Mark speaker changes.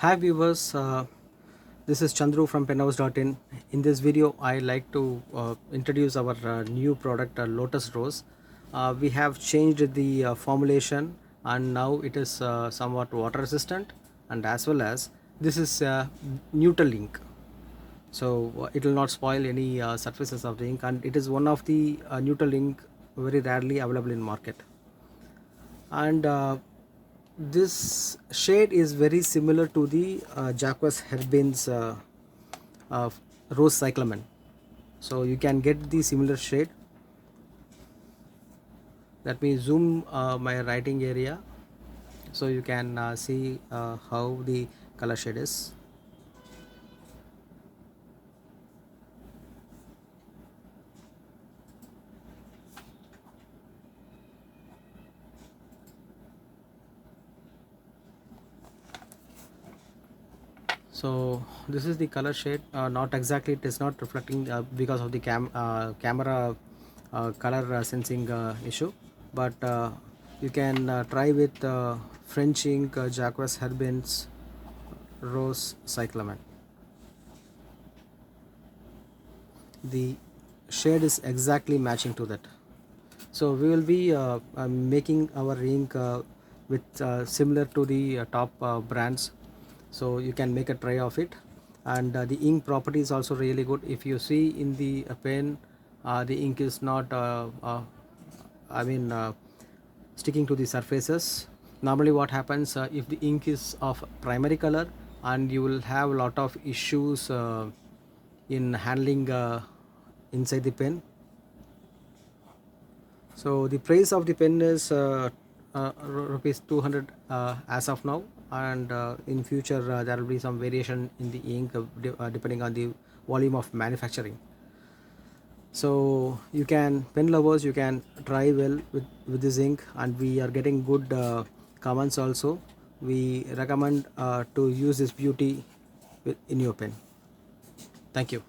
Speaker 1: Hi viewers, this is Chandru from penhouse.in. In this video, I like to introduce our new product, Lotus Rose. We have changed the formulation, and now it is somewhat water resistant, and as well as this is neutral ink, so it will not spoil any surfaces of the ink, and it is one of the neutral ink very rarely available in market. And this shade is very similar to the Jaques Herbin's uh, rose cyclamen, so you can get the similar shade. Let me zoom my writing area so you can see how the color shade is. So this is the color shade, not exactly, it is not reflecting because of the camera color sensing issue, but you can try with French ink Jaques Herbin's rose cyclamen. The shade is exactly matching to that. So we will be making our ink with similar to the top brands, so you can make a try of it. And the ink property is also really good. If you see in the pen, the ink is not I mean sticking to the surfaces. Normally what happens, if the ink is of primary color, and you will have a lot of issues in handling inside the pen. So the price of the pen is rupees 200 as of now, and in future there will be some variation in the ink depending on the volume of manufacturing. So you can, pen lovers, you can try well with this ink, and we are getting good comments also. We recommend to use this beauty in your pen. Thank you.